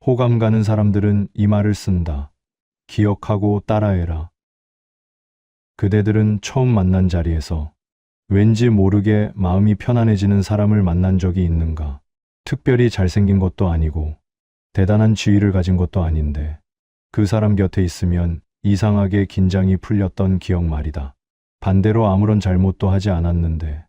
호감 가는 사람들은 이 말을 쓴다. 기억하고 따라해라. 그대들은 처음 만난 자리에서 왠지 모르게 마음이 편안해지는 사람을 만난 적이 있는가? 특별히 잘생긴 것도 아니고 대단한 지위를 가진 것도 아닌데 그 사람 곁에 있으면 이상하게 긴장이 풀렸던 기억 말이다. 반대로 아무런 잘못도 하지 않았는데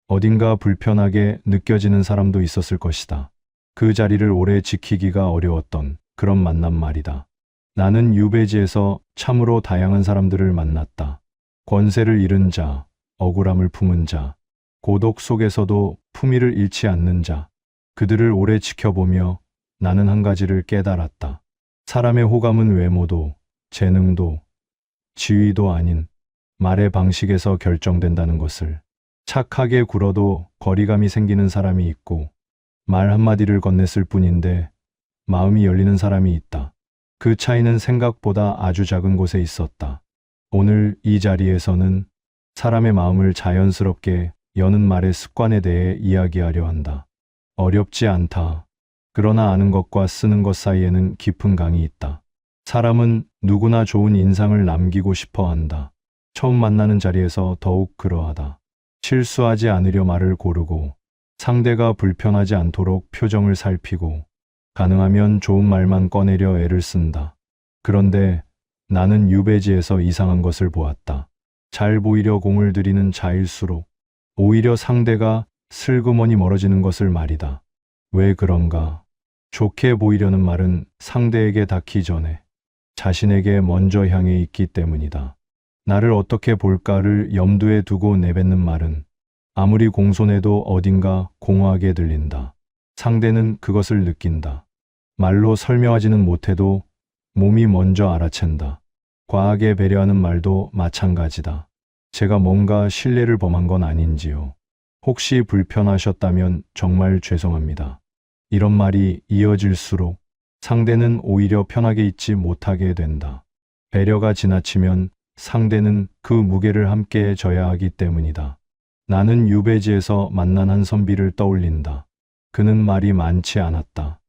어딘가 불편하게 느껴지는 사람도 있었을 것이다. 그 자리를 오래 지키기가 어려웠던 그런 만남 말이다. 나는 유배지에서 참으로 다양한 사람들을 만났다. 권세를 잃은 자, 억울함을 품은 자, 고독 속에서도 품위를 잃지 않는 자, 그들을 오래 지켜보며 나는 한 가지를 깨달았다. 사람의 호감은 외모도, 재능도, 지위도 아닌 말의 방식에서 결정된다는 것을. 착하게 굴어도 거리감이 생기는 사람이 있고 말 한마디를 건넸을 뿐인데 마음이 열리는 사람이 있다. 그 차이는 생각보다 아주 작은 곳에 있었다. 오늘 이 자리에서는 사람의 마음을 자연스럽게 여는 말의 습관에 대해 이야기하려 한다. 어렵지 않다. 그러나 아는 것과 쓰는 것 사이에는 깊은 강이 있다. 사람은 누구나 좋은 인상을 남기고 싶어 한다. 처음 만나는 자리에서 더욱 그러하다. 실수하지 않으려 말을 고르고 상대가 불편하지 않도록 표정을 살피고 가능하면 좋은 말만 꺼내려 애를 쓴다. 그런데 나는 유배지에서 이상한 것을 보았다. 잘 보이려 공을 들이는 자일수록 오히려 상대가 슬그머니 멀어지는 것을 말이다. 왜 그런가? 좋게 보이려는 말은 상대에게 닿기 전에 자신에게 먼저 향해 있기 때문이다. 나를 어떻게 볼까를 염두에 두고 내뱉는 말은 아무리 공손해도 어딘가 공허하게 들린다. 상대는 그것을 느낀다. 말로 설명하지는 못해도 몸이 먼저 알아챈다. 과하게 배려하는 말도 마찬가지다. 제가 뭔가 신뢰를 범한 건 아닌지요. 혹시 불편하셨다면 정말 죄송합니다. 이런 말이 이어질수록 상대는 오히려 편하게 있지 못하게 된다. 배려가 지나치면 상대는 그 무게를 함께 져야 하기 때문이다. 나는 유배지에서 만난 한 선비를 떠올린다. 그는 말이 많지 않았다.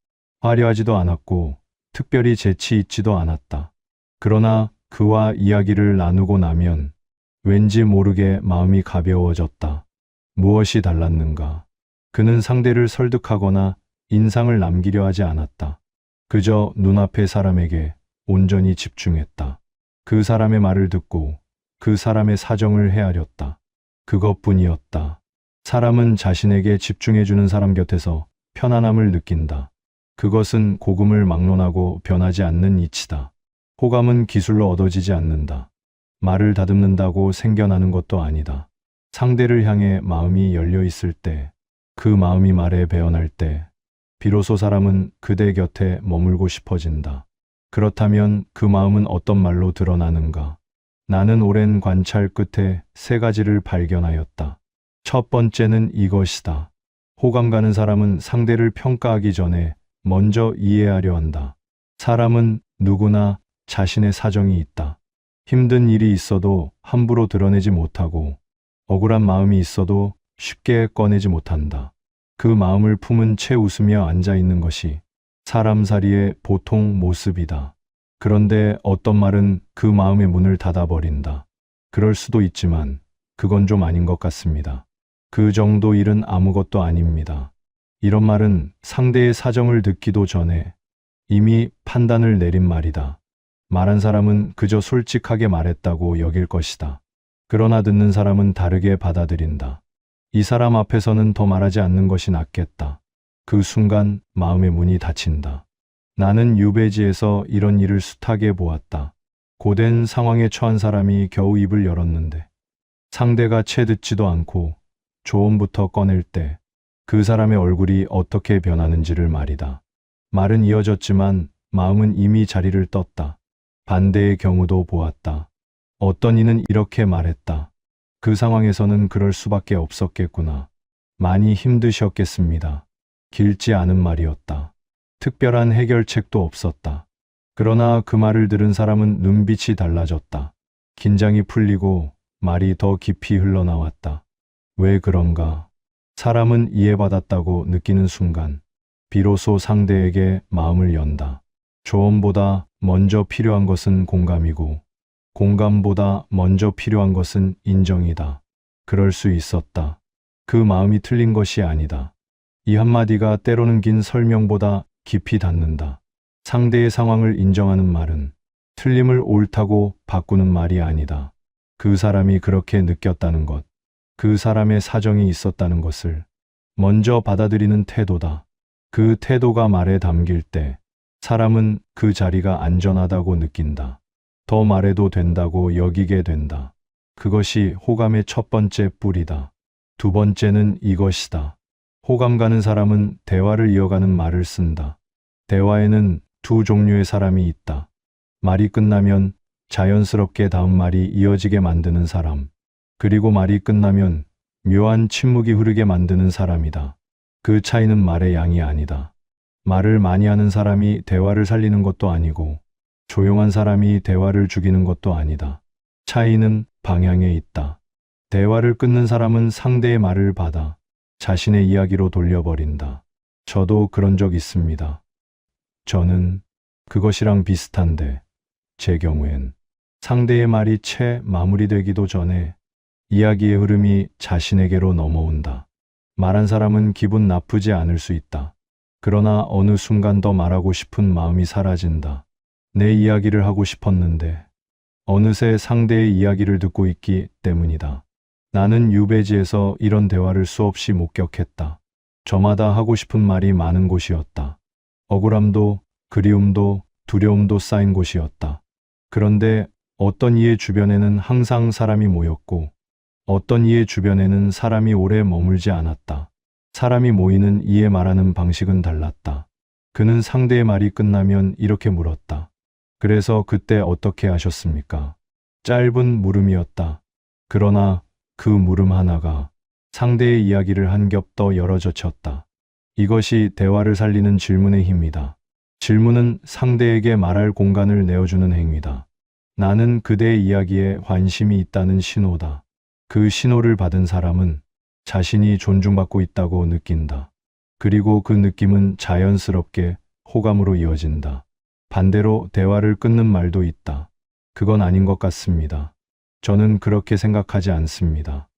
화려하지도 않았고 특별히 재치 있지도 않았다. 그러나 그와 이야기를 나누고 나면 왠지 모르게 마음이 가벼워졌다. 무엇이 달랐는가? 그는 상대를 설득하거나 인상을 남기려 하지 않았다. 그저 눈앞의 사람에게 온전히 집중했다. 그 사람의 말을 듣고 그 사람의 사정을 헤아렸다. 그것뿐이었다. 사람은 자신에게 집중해주는 사람 곁에서 편안함을 느낀다. 그것은 고금을 막론하고 변하지 않는 이치다. 호감은 기술로 얻어지지 않는다. 말을 다듬는다고 생겨나는 것도 아니다. 상대를 향해 마음이 열려 있을 때, 그 마음이 말에 배어날 때, 비로소 사람은 그대 곁에 머물고 싶어진다. 그렇다면 그 마음은 어떤 말로 드러나는가? 나는 오랜 관찰 끝에 세 가지를 발견하였다. 첫 번째는 이것이다. 호감 가는 사람은 상대를 평가하기 전에 먼저 이해하려 한다. 사람은 누구나 자신의 사정이 있다. 힘든 일이 있어도 함부로 드러내지 못하고 억울한 마음이 있어도 쉽게 꺼내지 못한다. 그 마음을 품은 채 웃으며 앉아 있는 것이 사람살이의 보통 모습이다. 그런데 어떤 말은 그 마음의 문을 닫아버린다. 그럴 수도 있지만 그건 좀 아닌 것 같습니다. 그 정도 일은 아무것도 아닙니다. 이런 말은 상대의 사정을 듣기도 전에 이미 판단을 내린 말이다. 말한 사람은 그저 솔직하게 말했다고 여길 것이다. 그러나 듣는 사람은 다르게 받아들인다. 이 사람 앞에서는 더 말하지 않는 것이 낫겠다. 그 순간 마음의 문이 닫힌다. 나는 유배지에서 이런 일을 숱하게 보았다. 고된 상황에 처한 사람이 겨우 입을 열었는데 상대가 채 듣지도 않고 조언부터 꺼낼 때 그 사람의 얼굴이 어떻게 변하는지를 말이다. 말은 이어졌지만 마음은 이미 자리를 떴다. 반대의 경우도 보았다. 어떤 이는 이렇게 말했다. 그 상황에서는 그럴 수밖에 없었겠구나. 많이 힘드셨겠습니다. 길지 않은 말이었다. 특별한 해결책도 없었다. 그러나 그 말을 들은 사람은 눈빛이 달라졌다. 긴장이 풀리고 말이 더 깊이 흘러나왔다. 왜 그런가? 사람은 이해받았다고 느끼는 순간 비로소 상대에게 마음을 연다. 조언보다 먼저 필요한 것은 공감이고, 공감보다 먼저 필요한 것은 인정이다. 그럴 수 있었다. 그 마음이 틀린 것이 아니다. 이 한마디가 때로는 긴 설명보다 깊이 닿는다. 상대의 상황을 인정하는 말은 틀림을 옳다고 바꾸는 말이 아니다. 그 사람이 그렇게 느꼈다는 것, 그 사람의 사정이 있었다는 것을 먼저 받아들이는 태도다. 그 태도가 말에 담길 때 사람은 그 자리가 안전하다고 느낀다. 더 말해도 된다고 여기게 된다. 그것이 호감의 첫 번째 뿌리다. 두 번째는 이것이다. 호감 가는 사람은 대화를 이어가는 말을 쓴다. 대화에는 두 종류의 사람이 있다. 말이 끝나면 자연스럽게 다음 말이 이어지게 만드는 사람, 그리고 말이 끝나면 묘한 침묵이 흐르게 만드는 사람이다. 그 차이는 말의 양이 아니다. 말을 많이 하는 사람이 대화를 살리는 것도 아니고, 조용한 사람이 대화를 죽이는 것도 아니다. 차이는 방향에 있다. 대화를 끊는 사람은 상대의 말을 받아 자신의 이야기로 돌려버린다. 저도 그런 적 있습니다. 저는 그것이랑 비슷한데, 제 경우엔 상대의 말이 채 마무리되기도 전에 이야기의 흐름이 자신에게로 넘어온다. 말한 사람은 기분 나쁘지 않을 수 있다. 그러나 어느 순간 더 말하고 싶은 마음이 사라진다. 내 이야기를 하고 싶었는데 어느새 상대의 이야기를 듣고 있기 때문이다. 나는 유배지에서 이런 대화를 수없이 목격했다. 저마다 하고 싶은 말이 많은 곳이었다. 억울함도 그리움도 두려움도 쌓인 곳이었다. 그런데 어떤 이의 주변에는 항상 사람이 모였고, 어떤 이의 주변에는 사람이 오래 머물지 않았다. 사람이 모이는 이의 말하는 방식은 달랐다. 그는 상대의 말이 끝나면 이렇게 물었다. 그래서 그때 어떻게 하셨습니까? 짧은 물음이었다. 그러나 그 물음 하나가 상대의 이야기를 한 겹 더 열어젖혔다. 이것이 대화를 살리는 질문의 힘이다. 질문은 상대에게 말할 공간을 내어주는 행위다. 나는 그대의 이야기에 관심이 있다는 신호다. 그 신호를 받은 사람은 자신이 존중받고 있다고 느낀다. 그리고 그 느낌은 자연스럽게 호감으로 이어진다. 반대로 대화를 끊는 말도 있다. 그건 아닌 것 같습니다. 저는 그렇게 생각하지 않습니다.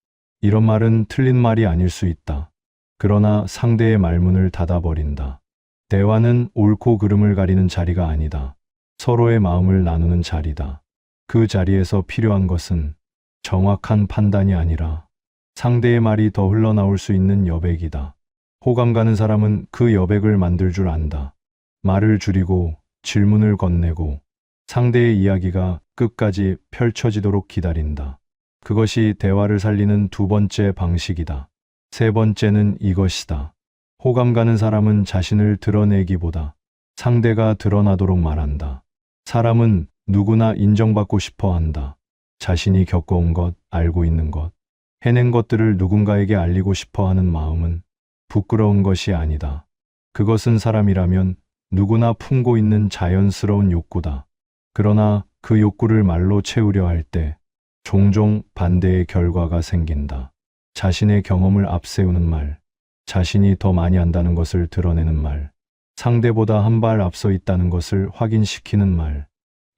이런 말은 틀린 말이 아닐 수 있다. 그러나 상대의 말문을 닫아버린다. 대화는 옳고 그름을 가리는 자리가 아니다. 서로의 마음을 나누는 자리다. 그 자리에서 필요한 것은 정확한 판단이 아니라 상대의 말이 더 흘러나올 수 있는 여백이다. 호감 가는 사람은 그 여백을 만들 줄 안다. 말을 줄이고 질문을 건네고 상대의 이야기가 끝까지 펼쳐지도록 기다린다. 그것이 대화를 살리는 두 번째 방식이다. 세 번째는 이것이다. 호감 가는 사람은 자신을 드러내기보다 상대가 드러나도록 말한다. 사람은 누구나 인정받고 싶어 한다. 자신이 겪어온 것, 알고 있는 것, 해낸 것들을 누군가에게 알리고 싶어 하는 마음은 부끄러운 것이 아니다. 그것은 사람이라면 누구나 품고 있는 자연스러운 욕구다. 그러나 그 욕구를 말로 채우려 할 때 종종 반대의 결과가 생긴다. 자신의 경험을 앞세우는 말, 자신이 더 많이 안다는 것을 드러내는 말, 상대보다 한 발 앞서 있다는 것을 확인시키는 말.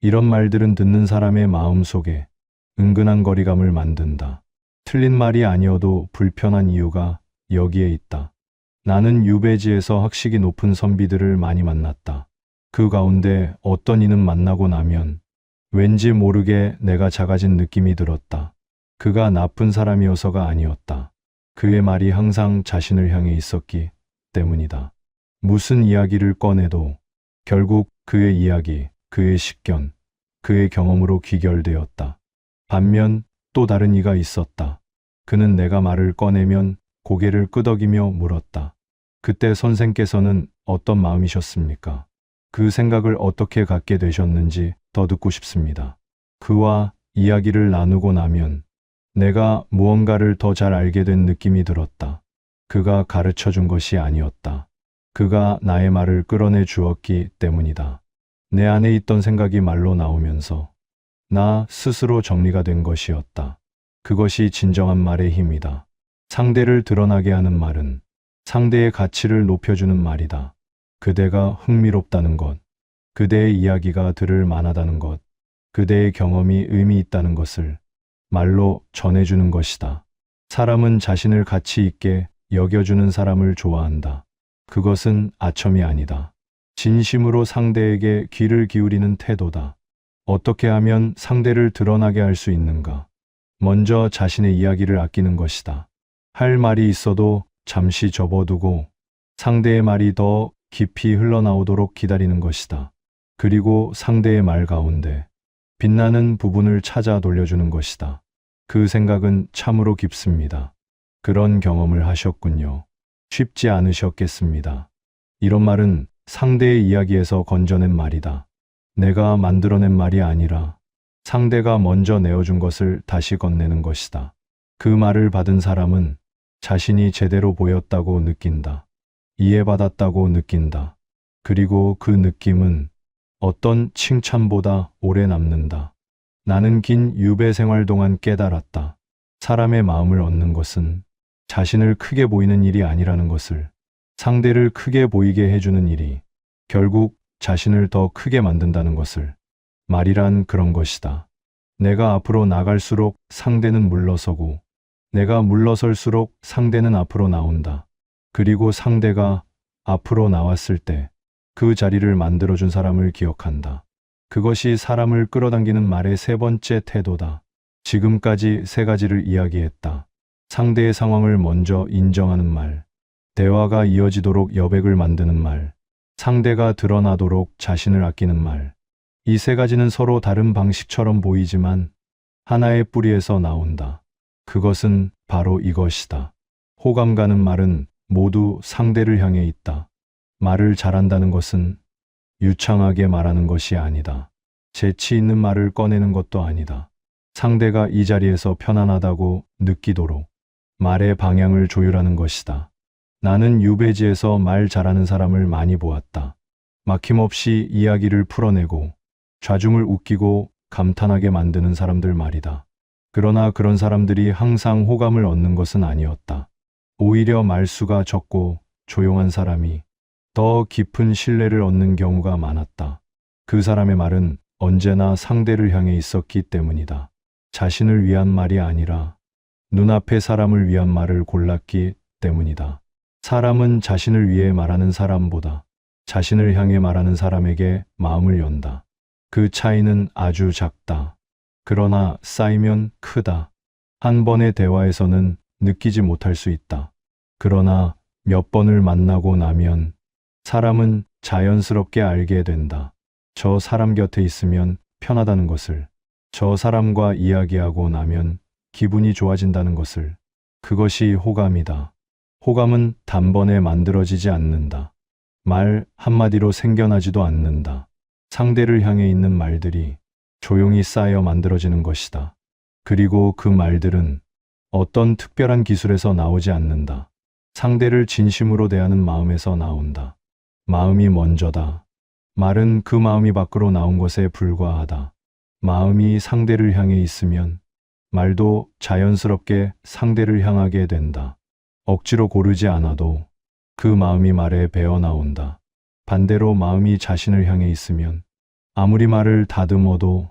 이런 말들은 듣는 사람의 마음 속에 은근한 거리감을 만든다. 틀린 말이 아니어도 불편한 이유가 여기에 있다. 나는 유배지에서 학식이 높은 선비들을 많이 만났다. 그 가운데 어떤 이는 만나고 나면 왠지 모르게 내가 작아진 느낌이 들었다. 그가 나쁜 사람이어서가 아니었다. 그의 말이 항상 자신을 향해 있었기 때문이다. 무슨 이야기를 꺼내도 결국 그의 이야기, 그의 식견, 그의 경험으로 귀결되었다. 반면 또 다른 이가 있었다. 그는 내가 말을 꺼내면 고개를 끄덕이며 물었다. 그때 선생께서는 어떤 마음이셨습니까? 그 생각을 어떻게 갖게 되셨는지 더 듣고 싶습니다. 그와 이야기를 나누고 나면 내가 무언가를 더 잘 알게 된 느낌이 들었다. 그가 가르쳐 준 것이 아니었다. 그가 나의 말을 끌어내 주었기 때문이다. 내 안에 있던 생각이 말로 나오면서 나 스스로 정리가 된 것이었다. 그것이 진정한 말의 힘이다. 상대를 드러나게 하는 말은 상대의 가치를 높여주는 말이다. 그대가 흥미롭다는 것, 그대의 이야기가 들을 만하다는 것, 그대의 경험이 의미 있다는 것을 말로 전해주는 것이다. 사람은 자신을 가치 있게 여겨주는 사람을 좋아한다. 그것은 아첨이 아니다. 진심으로 상대에게 귀를 기울이는 태도다. 어떻게 하면 상대를 드러나게 할 수 있는가? 먼저 자신의 이야기를 아끼는 것이다. 할 말이 있어도 잠시 접어두고 상대의 말이 더 깊이 흘러나오도록 기다리는 것이다. 그리고 상대의 말 가운데 빛나는 부분을 찾아 돌려주는 것이다. 그 생각은 참으로 깊습니다. 그런 경험을 하셨군요. 쉽지 않으셨겠습니다. 이런 말은 상대의 이야기에서 건져낸 말이다. 내가 만들어낸 말이 아니라 상대가 먼저 내어준 것을 다시 건네는 것이다. 그 말을 받은 사람은 자신이 제대로 보였다고 느낀다. 이해받았다고 느낀다. 그리고 그 느낌은 어떤 칭찬보다 오래 남는다. 나는 긴 유배 생활 동안 깨달았다. 사람의 마음을 얻는 것은 자신을 크게 보이는 일이 아니라는 것을, 상대를 크게 보이게 해주는 일이 결국 자신을 더 크게 만든다는 것을. 말이란 그런 것이다. 내가 앞으로 나갈수록 상대는 물러서고, 내가 물러설수록 상대는 앞으로 나온다. 그리고 상대가 앞으로 나왔을 때 그 자리를 만들어준 사람을 기억한다. 그것이 사람을 끌어당기는 말의 세 번째 태도다. 지금까지 세 가지를 이야기했다. 상대의 상황을 먼저 인정하는 말, 대화가 이어지도록 여백을 만드는 말, 상대가 드러나도록 자신을 아끼는 말. 이 세 가지는 서로 다른 방식처럼 보이지만 하나의 뿌리에서 나온다. 그것은 바로 이것이다. 호감 가는 말은 모두 상대를 향해 있다. 말을 잘한다는 것은 유창하게 말하는 것이 아니다. 재치 있는 말을 꺼내는 것도 아니다. 상대가 이 자리에서 편안하다고 느끼도록 말의 방향을 조율하는 것이다. 나는 유배지에서 말 잘하는 사람을 많이 보았다. 막힘없이 이야기를 풀어내고 좌중을 웃기고 감탄하게 만드는 사람들 말이다. 그러나 그런 사람들이 항상 호감을 얻는 것은 아니었다. 오히려 말수가 적고 조용한 사람이 더 깊은 신뢰를 얻는 경우가 많았다. 그 사람의 말은 언제나 상대를 향해 있었기 때문이다. 자신을 위한 말이 아니라 눈앞의 사람을 위한 말을 골랐기 때문이다. 사람은 자신을 위해 말하는 사람보다 자신을 향해 말하는 사람에게 마음을 연다. 그 차이는 아주 작다. 그러나 쌓이면 크다. 한 번의 대화에서는 느끼지 못할 수 있다. 그러나 몇 번을 만나고 나면 사람은 자연스럽게 알게 된다. 저 사람 곁에 있으면 편하다는 것을, 저 사람과 이야기하고 나면 기분이 좋아진다는 것을. 그것이 호감이다. 호감은 단번에 만들어지지 않는다. 말 한마디로 생겨나지도 않는다. 상대를 향해 있는 말들이 조용히 쌓여 만들어지는 것이다. 그리고 그 말들은 어떤 특별한 기술에서 나오지 않는다. 상대를 진심으로 대하는 마음에서 나온다. 마음이 먼저다. 말은 그 마음이 밖으로 나온 것에 불과하다. 마음이 상대를 향해 있으면 말도 자연스럽게 상대를 향하게 된다. 억지로 고르지 않아도 그 마음이 말에 배어 나온다. 반대로 마음이 자신을 향해 있으면 아무리 말을 다듬어도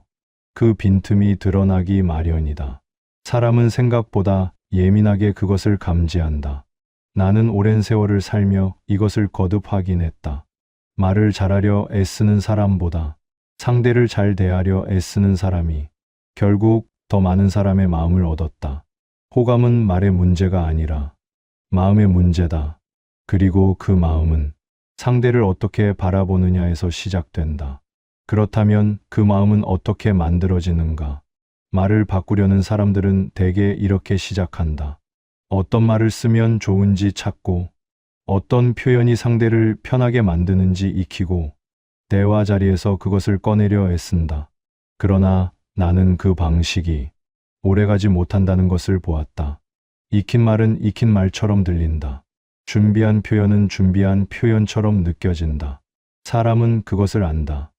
그 빈틈이 드러나기 마련이다. 사람은 생각보다 예민하게 그것을 감지한다. 나는 오랜 세월을 살며 이것을 거듭 확인했다. 말을 잘하려 애쓰는 사람보다 상대를 잘 대하려 애쓰는 사람이 결국 더 많은 사람의 마음을 얻었다. 호감은 말의 문제가 아니라 마음의 문제다. 그리고 그 마음은 상대를 어떻게 바라보느냐에서 시작된다. 그렇다면 그 마음은 어떻게 만들어지는가? 말을 바꾸려는 사람들은 대개 이렇게 시작한다. 어떤 말을 쓰면 좋은지 찾고, 어떤 표현이 상대를 편하게 만드는지 익히고, 대화 자리에서 그것을 꺼내려 애쓴다. 그러나 나는 그 방식이 오래가지 못한다는 것을 보았다. 익힌 말은 익힌 말처럼 들린다. 준비한 표현은 준비한 표현처럼 느껴진다. 사람은 그것을 안다.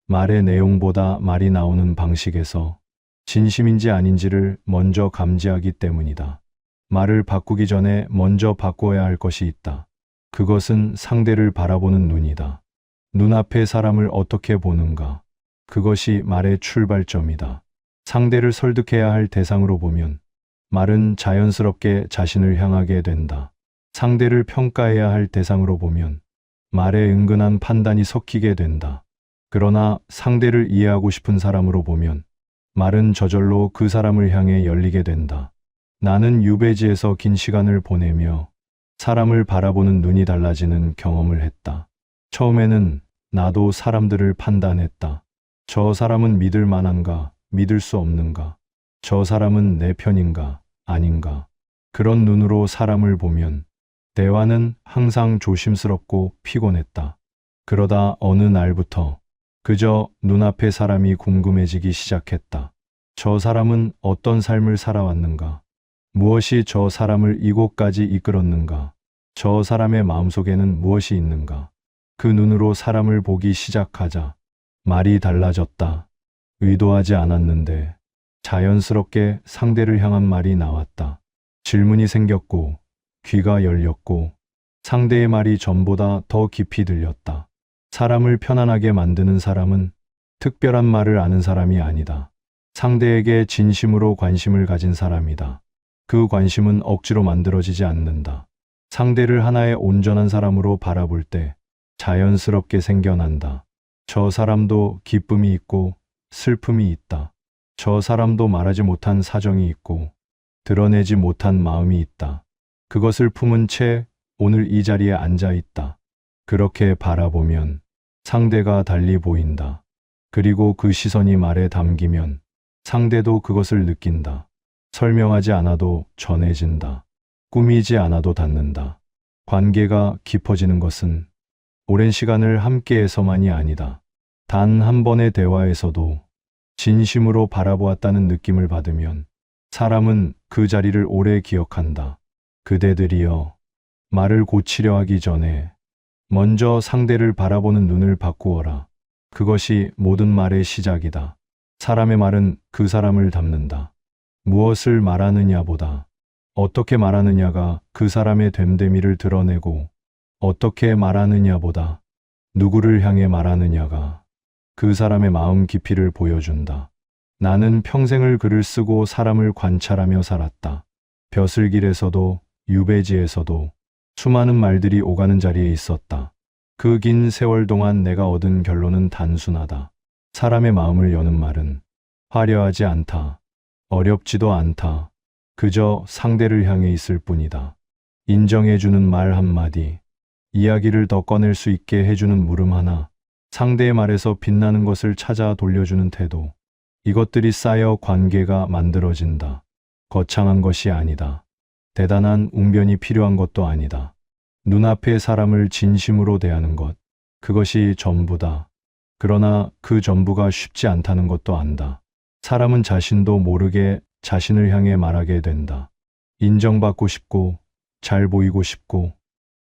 말의 내용보다 말이 나오는 방식에서 진심인지 아닌지를 먼저 감지하기 때문이다. 말을 바꾸기 전에 먼저 바꿔야 할 것이 있다. 그것은 상대를 바라보는 눈이다. 눈앞의 사람을 어떻게 보는가? 그것이 말의 출발점이다. 상대를 설득해야 할 대상으로 보면 말은 자연스럽게 자신을 향하게 된다. 상대를 평가해야 할 대상으로 보면 말에 은근한 판단이 섞이게 된다. 그러나 상대를 이해하고 싶은 사람으로 보면 말은 저절로 그 사람을 향해 열리게 된다. 나는 유배지에서 긴 시간을 보내며 사람을 바라보는 눈이 달라지는 경험을 했다. 처음에는 나도 사람들을 판단했다. 저 사람은 믿을 만한가, 믿을 수 없는가? 저 사람은 내 편인가, 아닌가? 그런 눈으로 사람을 보면 대화는 항상 조심스럽고 피곤했다. 그러다 어느 날부터 그저 눈앞의 사람이 궁금해지기 시작했다. 저 사람은 어떤 삶을 살아왔는가? 무엇이 저 사람을 이곳까지 이끌었는가? 저 사람의 마음속에는 무엇이 있는가? 그 눈으로 사람을 보기 시작하자 말이 달라졌다. 의도하지 않았는데 자연스럽게 상대를 향한 말이 나왔다. 질문이 생겼고 귀가 열렸고 상대의 말이 전보다 더 깊이 들렸다. 사람을 편안하게 만드는 사람은 특별한 말을 아는 사람이 아니다. 상대에게 진심으로 관심을 가진 사람이다. 그 관심은 억지로 만들어지지 않는다. 상대를 하나의 온전한 사람으로 바라볼 때 자연스럽게 생겨난다. 저 사람도 기쁨이 있고 슬픔이 있다. 저 사람도 말하지 못한 사정이 있고 드러내지 못한 마음이 있다. 그것을 품은 채 오늘 이 자리에 앉아 있다. 그렇게 바라보면 상대가 달리 보인다. 그리고 그 시선이 말에 담기면 상대도 그것을 느낀다. 설명하지 않아도 전해진다. 꾸미지 않아도 닿는다. 관계가 깊어지는 것은 오랜 시간을 함께해서만이 아니다. 단 한 번의 대화에서도 진심으로 바라보았다는 느낌을 받으면 사람은 그 자리를 오래 기억한다. 그대들이여, 말을 고치려 하기 전에 먼저 상대를 바라보는 눈을 바꾸어라. 그것이 모든 말의 시작이다. 사람의 말은 그 사람을 담는다. 무엇을 말하느냐보다 어떻게 말하느냐가 그 사람의 됨됨이를 드러내고 어떻게 말하느냐보다 누구를 향해 말하느냐가 그 사람의 마음 깊이를 보여준다. 나는 평생을 글을 쓰고 사람을 관찰하며 살았다. 벼슬길에서도 유배지에서도 수많은 말들이 오가는 자리에 있었다. 그 긴 세월 동안 내가 얻은 결론은 단순하다. 사람의 마음을 여는 말은 화려하지 않다. 어렵지도 않다. 그저 상대를 향해 있을 뿐이다. 인정해주는 말 한마디, 이야기를 더 꺼낼 수 있게 해주는 물음 하나, 상대의 말에서 빛나는 것을 찾아 돌려주는 태도, 이것들이 쌓여 관계가 만들어진다. 거창한 것이 아니다. 대단한 웅변이 필요한 것도 아니다. 눈앞의 사람을 진심으로 대하는 것, 그것이 전부다. 그러나 그 전부가 쉽지 않다는 것도 안다. 사람은 자신도 모르게 자신을 향해 말하게 된다. 인정받고 싶고, 잘 보이고 싶고,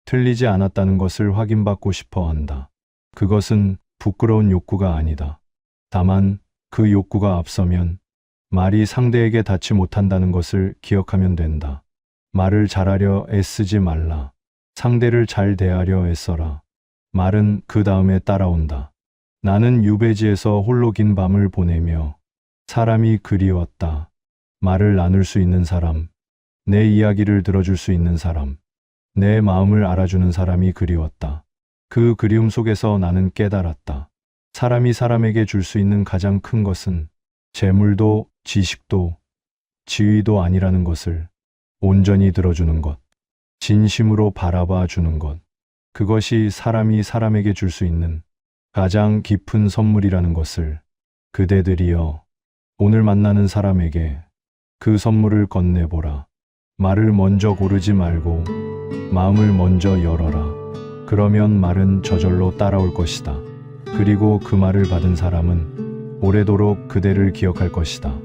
틀리지 않았다는 것을 확인받고 싶어 한다. 그것은 부끄러운 욕구가 아니다. 다만 그 욕구가 앞서면 말이 상대에게 닿지 못한다는 것을 기억하면 된다. 말을 잘하려 애쓰지 말라. 상대를 잘 대하려 애써라. 말은 그 다음에 따라온다. 나는 유배지에서 홀로 긴 밤을 보내며 사람이 그리웠다. 말을 나눌 수 있는 사람, 내 이야기를 들어줄 수 있는 사람, 내 마음을 알아주는 사람이 그리웠다. 그 그리움 속에서 나는 깨달았다. 사람이 사람에게 줄 수 있는 가장 큰 것은 재물도 지식도 지위도 아니라는 것을 온전히 들어주는 것, 진심으로 바라봐 주는 것, 그것이 사람이 사람에게 줄 수 있는 가장 깊은 선물이라는 것을 그대들이여 오늘 만나는 사람에게 그 선물을 건네보라. 말을 먼저 고르지 말고 마음을 먼저 열어라. 그러면 말은 저절로 따라올 것이다. 그리고 그 말을 받은 사람은 오래도록 그대를 기억할 것이다.